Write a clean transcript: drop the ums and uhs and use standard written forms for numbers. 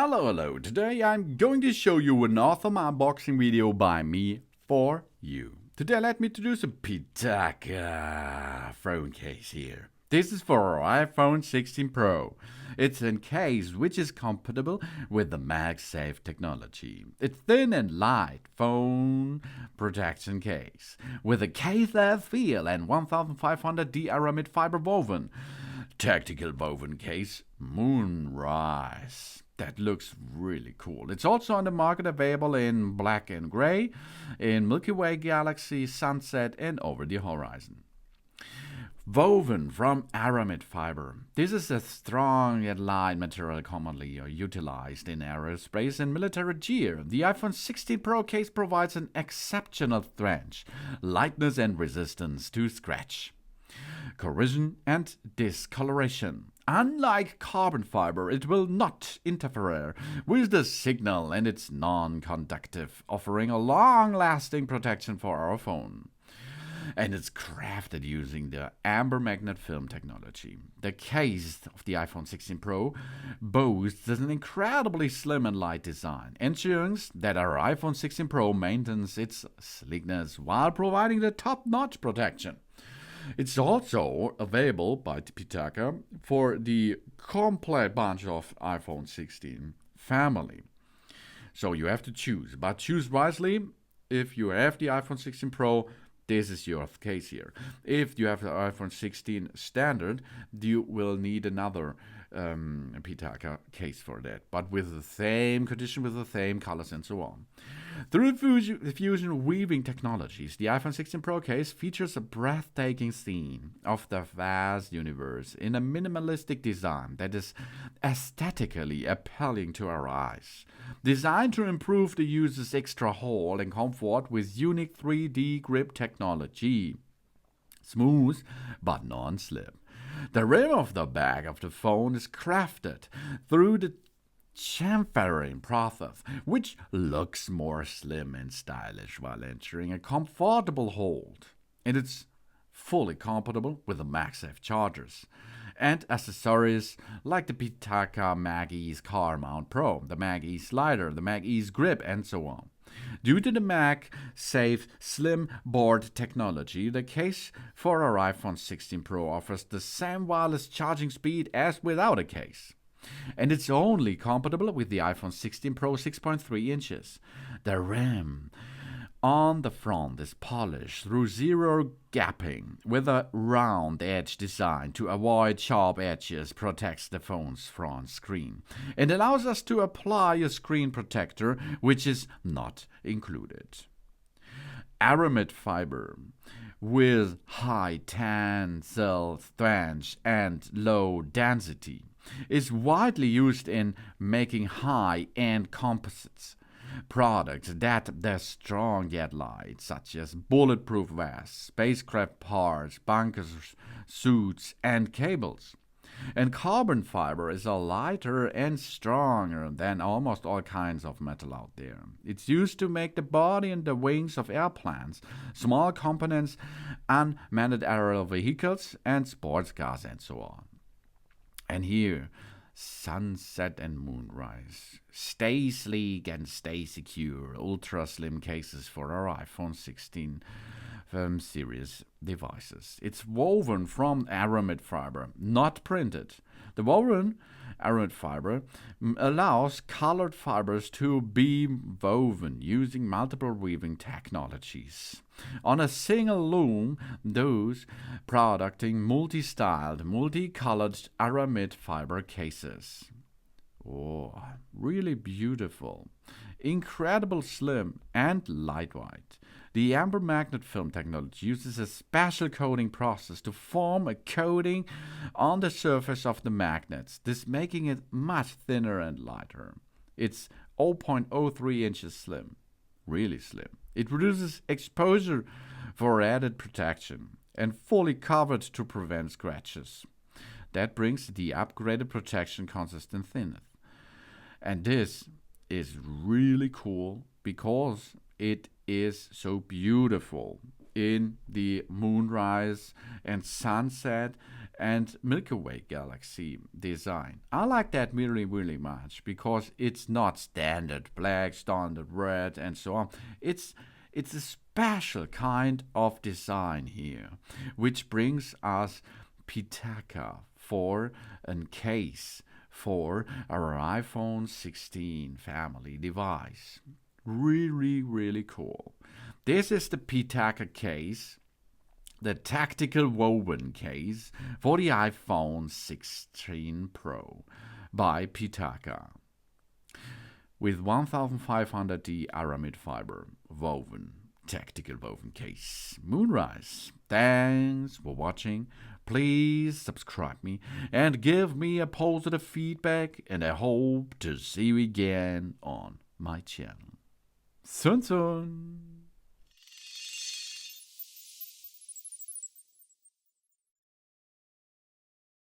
Hello. Today I'm going to show you an awesome unboxing video by me for you. Today let me introduce a pitaka phone case here. This is for our iPhone 16 Pro. It's a case which is compatible with the MagSafe technology. It's thin and light phone protection case with a Caseless Feel and 1500D Aramid Fiber Woven. Tactile Woven Case-Moonrise. That looks really cool. It's also on the market, available in black and gray, in Milky Way galaxy, sunset, and over the horizon. Woven from Aramid fiber. This is a strong and light material commonly utilized in aerospace and military gear. The iPhone 16 Pro case provides an exceptional strength, lightness, and resistance to scratch, corrosion, and discoloration. Unlike carbon fiber, it will not interfere with the signal, and it's non-conductive, offering a long-lasting protection for our phone. And it's crafted using the amber magnet film technology. The case of the iPhone 16 Pro boasts an incredibly slim and light design, ensuring that our iPhone 16 Pro maintains its sleekness while providing the top-notch protection. It's also available by pitaka for the complete bunch of iPhone 16 family. So you have to choose, but choose wisely. If you have the iPhone 16 Pro, this is your case here. If you have the iPhone 16 standard, you will need another pitaka case for that, but with the same condition, with the same colors and so on. Through fusion weaving technologies, the iPhone 16 Pro case features a breathtaking scene of the vast universe in a minimalistic design that is aesthetically appealing to our eyes. Designed to improve the user's extra hold and comfort with unique 3D grip technology. Smooth but non-slip. The rim of the back of the phone is crafted through the chamfering process, which looks more slim and stylish while ensuring a comfortable hold. And it's fully compatible with the MagSafe chargers and accessories like the pitaka MagEase Car Mount Pro, the MagEase Slider, the MagEase Grip, and so on. Due to the MagSafe Slim Board technology, the case for our iPhone 16 Pro offers the same wireless charging speed as without a case. And it's only compatible with the iPhone 16 Pro 6.3 inches. The rim on the front is polished through zero gapping with a round edge design to avoid sharp edges, protects the phone's front screen, and allows us to apply a screen protector, which is not included. Aramid fiber with high tensile strength and low density is widely used in making high-end composites products that are strong yet light, such as bulletproof vests, spacecraft parts, bunkers, suits, and cables. And carbon fiber is a lighter and stronger than almost all kinds of metal out there. It's used to make the body and the wings of airplanes, small components, unmanned aerial vehicles, and sports cars, and so on. And here, sunset and moonrise. Stay sleek and stay secure. Ultra slim cases for our iPhone 16 series devices. It's woven from Aramid fiber, not printed. The woven Aramid fiber allows colored fibers to be woven using multiple weaving technologies on a single loom, those producing multi-styled, multi-colored Aramid fiber cases. Oh, really beautiful. Incredible slim and lightweight. The amber magnet film technology uses a special coating process to form a coating on the surface of the magnets, this making it much thinner and lighter. It's 0.03 inches slim, really slim. It reduces exposure for added protection and fully covered to prevent scratches. That brings the upgraded protection consistent thinness. And this is really cool because it is so beautiful in the moonrise and sunset and Milky Way galaxy design. I like that really, really much because it's not standard black, standard red, and so on. It's a special kind of design here, which brings us pitaka for a case for our iPhone 16 family device. Really, really cool. This is the pitaka case, the Tactile Woven Case for the iPhone 16 Pro by Pitaka with 1500D Aramid Fiber Woven Tactile Woven Case-Moonrise. Thanks for watching. Please subscribe me and give me a positive feedback, and I hope to see you again on my channel. Soon soon.